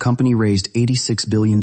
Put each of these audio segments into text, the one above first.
company raised $86 billion,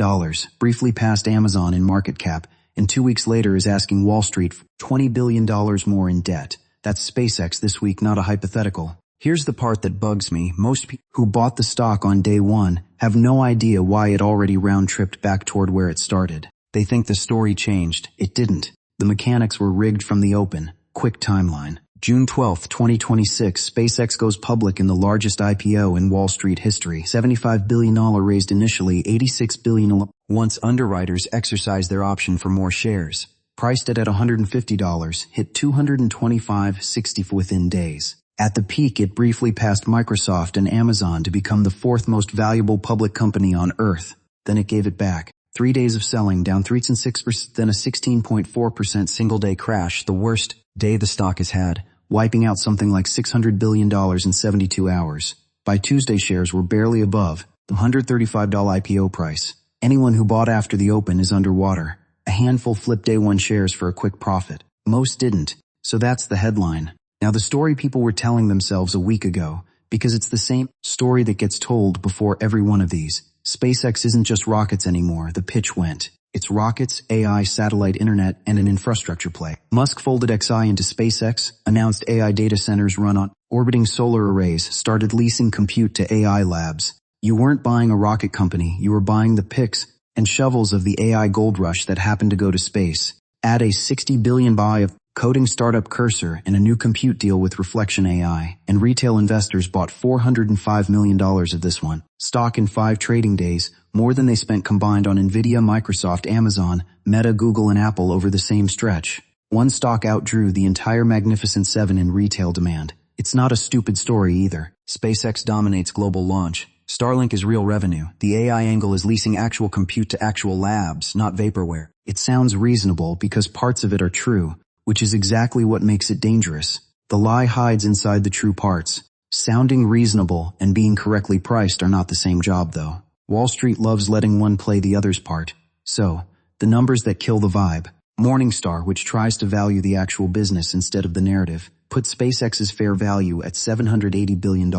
briefly passed Amazon in market cap, and 2 weeks later is asking Wall Street for $20 billion more in debt. That's SpaceX this week, not a hypothetical. Here's the part that bugs me. Most people who bought the stock on day one have no idea why it already round-tripped back toward where it started. They think the story changed. It didn't. The mechanics were rigged from the open. Quick timeline. June 12, 2026, SpaceX goes public in the largest IPO in Wall Street history. $75 billion raised initially, $86 billion once underwriters exercised their option for more shares. Priced it at $150, hit $225.60 within days. At the peak, it briefly passed Microsoft and Amazon to become the fourth most valuable public company on Earth. Then it gave it back. 3 days of selling, down 3.6%, then a 16.4% single-day crash, the worst day the stock has had, wiping out something like $600 billion in 72 hours. By Tuesday, shares were barely above the $135 IPO price. Anyone who bought after the open is underwater. A handful flipped day one shares for a quick profit. Most didn't. So that's the headline. Now the story people were telling themselves a week ago, because it's the same story that gets told before every one of these. SpaceX isn't just rockets anymore, the pitch went. It's rockets, AI, satellite internet, and an infrastructure play. Musk folded XI into SpaceX, announced AI data centers run on orbiting solar arrays, started leasing compute to AI labs. You weren't buying a rocket company, you were buying the picks and shovels of the AI gold rush that happened to go to space. Add a $60 billion buy of coding startup Cursor and a new compute deal with Reflection AI, and retail investors bought $405 million of this one. Stock in 5 trading days, more than they spent combined on Nvidia, Microsoft, Amazon, Meta, Google, and Apple over the same stretch. One stock outdrew the entire Magnificent Seven in retail demand. It's not a stupid story either. SpaceX dominates global launch. Starlink is real revenue. The AI angle is leasing actual compute to actual labs, not vaporware. It sounds reasonable because parts of it are true, which is exactly what makes it dangerous. The lie hides inside the true parts. Sounding reasonable and being correctly priced are not the same job, though. Wall Street loves letting one play the other's part. So, the numbers that kill the vibe. Morningstar, which tries to value the actual business instead of the narrative, put SpaceX's fair value at $780 billion.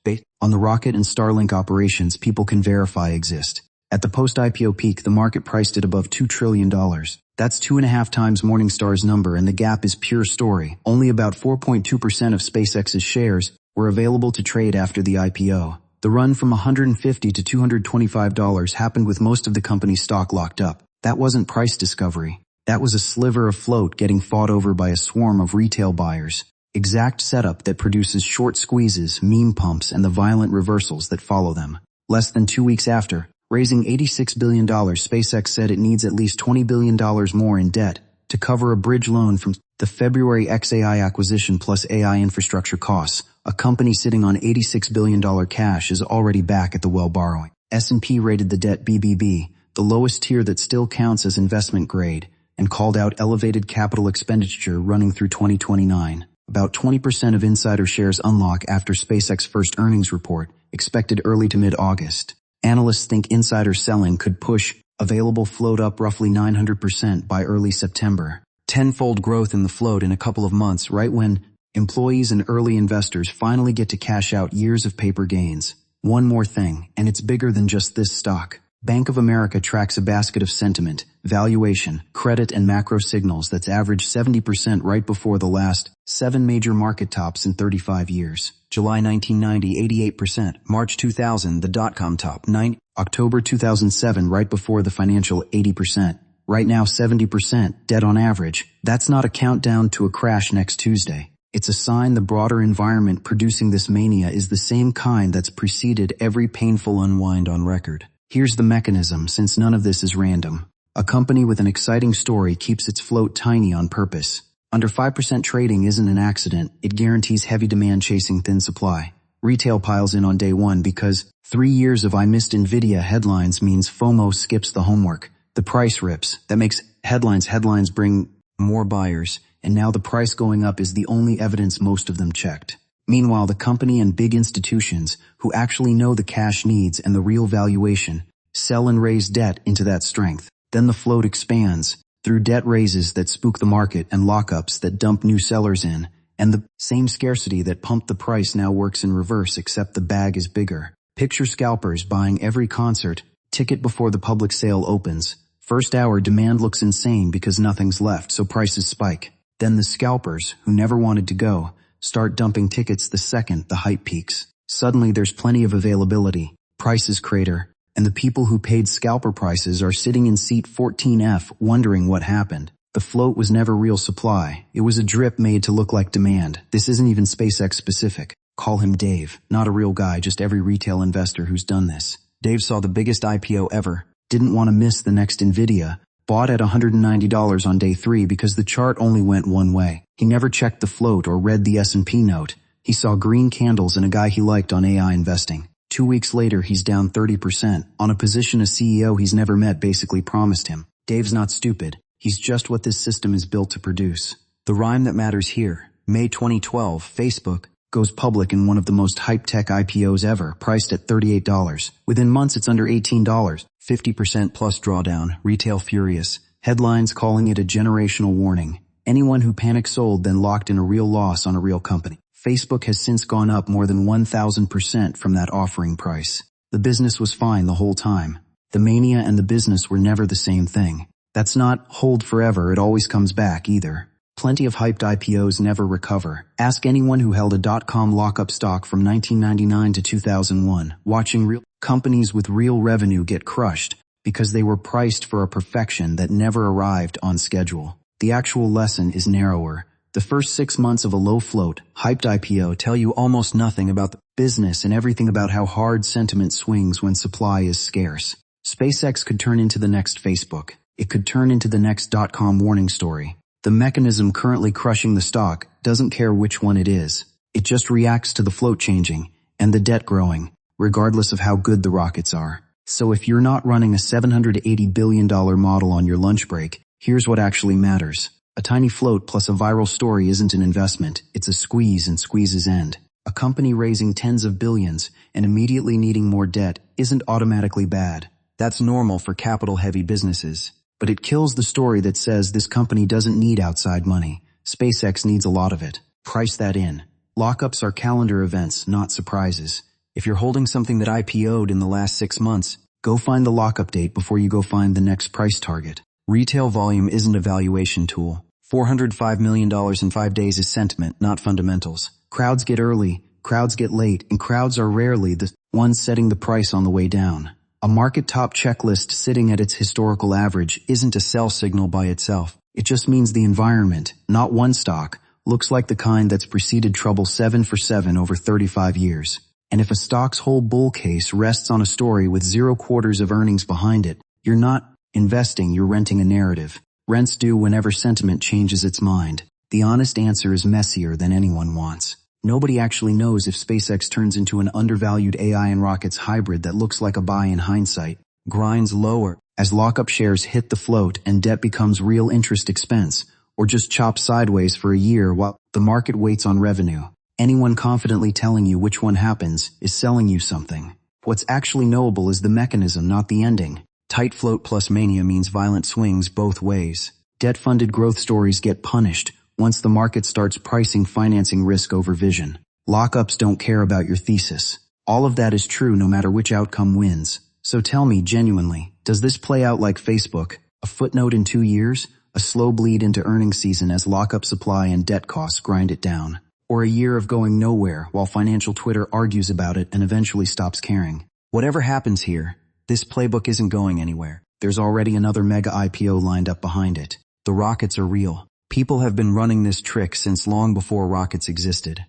Based on the rocket and Starlink operations people can verify exist. At the post-IPO peak, the market priced it above $2 trillion. That's 2.5 times Morningstar's number, and the gap is pure story. Only about 4.2% of SpaceX's shares were available to trade after the IPO. The run from $150 to $225 happened with most of the company's stock locked up. That wasn't price discovery. That was a sliver of float getting fought over by a swarm of retail buyers. Exact setup that produces short squeezes, meme pumps, and the violent reversals that follow them. Less than 2 weeks after, raising $86 billion, SpaceX said it needs at least $20 billion more in debt to cover a bridge loan from the February XAI acquisition plus AI infrastructure costs. A company sitting on $86 billion cash is already back at the well borrowing. S&P rated the debt BBB, the lowest tier that still counts as investment grade, and called out elevated capital expenditure running through 2029. About 20% of insider shares unlock after SpaceX's first earnings report, expected early to mid-August. Analysts think insider selling could push available float up roughly 900% by early September. Tenfold growth in the float in a couple of months, right when employees and early investors finally get to cash out years of paper gains. One more thing, and it's bigger than just this stock. Bank of America tracks a basket of sentiment, valuation, credit, and macro signals that's averaged 70% right before the last 7 major market tops in 35 years. July 1990, 88%. March 2000, the dot-com top, 9. October 2007, right before the financial, 80%. Right now, 70%, dead on average. That's not a countdown to a crash next Tuesday. It's a sign the broader environment producing this mania is the same kind that's preceded every painful unwind on record. Here's the mechanism, since none of this is random. A company with an exciting story keeps its float tiny on purpose. Under 5% trading isn't an accident. It guarantees heavy demand chasing thin supply. Retail piles in on day one because 3 years of "I missed Nvidia" headlines means FOMO skips the homework. The price rips. That makes headlines. Headlines bring more buyers, and now the price going up is the only evidence most of them checked. Meanwhile, the company and big institutions, who actually know the cash needs and the real valuation, sell and raise debt into that strength. Then the float expands through debt raises that spook the market and lockups that dump new sellers in, and the same scarcity that pumped the price now works in reverse, except the bag is bigger. Picture scalpers buying every concert ticket before the public sale opens. First hour demand looks insane because nothing's left, so prices spike. Then the scalpers, who never wanted to go, start dumping tickets the second the hype peaks. Suddenly there's plenty of availability, prices crater, and the people who paid scalper prices are sitting in seat 14F wondering what happened. The float was never real supply. It was a drip made to look like demand. This isn't even SpaceX specific. Call him Dave. Not a real guy, just every retail investor who's done this. Dave saw the biggest IPO ever, didn't want to miss the next Nvidia, bought at $190 on day 3 because the chart only went one way. He never checked the float or read the S&P note. He saw green candles and a guy he liked on AI investing. 2 weeks later, he's down 30% on a position a CEO he's never met basically promised him. Dave's not stupid. He's just what this system is built to produce. The rhyme that matters here. May 2012, Facebook goes public in one of the most hyped tech IPOs ever, priced at $38. Within months, it's under $18. 50% plus drawdown, retail furious. Headlines calling it a generational warning. Anyone who panic sold then locked in a real loss on a real company. Facebook has since gone up more than 1,000% from that offering price. The business was fine the whole time. The mania and the business were never the same thing. That's not hold forever, it always comes back either. Plenty of hyped IPOs never recover. Ask anyone who held a .com lockup stock from 1999 to 2001. Watching real companies with real revenue get crushed because they were priced for a perfection that never arrived on schedule. The actual lesson is narrower. The first 6 months of a low float, hyped IPO tell you almost nothing about the business and everything about how hard sentiment swings when supply is scarce. SpaceX could turn into the next Facebook. It could turn into the next .com warning story. The mechanism currently crushing the stock doesn't care which one it is. It just reacts to the float changing and the debt growing, regardless of how good the rockets are. So if you're not running a $780 billion model on your lunch break, here's what actually matters. A tiny float plus a viral story isn't an investment, it's a squeeze and squeezes end. A company raising tens of billions and immediately needing more debt isn't automatically bad. That's normal for capital-heavy businesses. But it kills the story that says this company doesn't need outside money. SpaceX needs a lot of it. Price that in. Lockups are calendar events, not surprises. If you're holding something that IPO'd in the last 6 months, go find the lockup date before you go find the next price target. Retail volume isn't a valuation tool. $405 million in 5 days is sentiment, not fundamentals. Crowds get early, crowds get late, and crowds are rarely the ones setting the price on the way down. A market top checklist sitting at its historical average isn't a sell signal by itself. It just means the environment, not one stock, looks like the kind that's preceded trouble 7 for 7 over 35 years. And if a stock's whole bull case rests on a story with 0 quarters of earnings behind it, you're not investing, you're renting a narrative. Rents due whenever sentiment changes its mind. The honest answer is messier than anyone wants. Nobody actually knows if SpaceX turns into an undervalued AI and rockets hybrid that looks like a buy in hindsight, grinds lower as lockup shares hit the float and debt becomes real interest expense, or just chops sideways for a year while the market waits on revenue. Anyone confidently telling you which one happens is selling you something. What's actually knowable is the mechanism, not the ending. Tight float plus mania means violent swings both ways. Debt-funded growth stories get punished once the market starts pricing financing risk over vision. Lockups don't care about your thesis. All of that is true no matter which outcome wins. So tell me genuinely, does this play out like Facebook? A footnote in 2 years? A slow bleed into earnings season as lockup supply and debt costs grind it down? Or a year of going nowhere while financial Twitter argues about it and eventually stops caring? Whatever happens here, this playbook isn't going anywhere. There's already another mega-IPO lined up behind it. The rockets are real. People have been running this trick since long before rockets existed.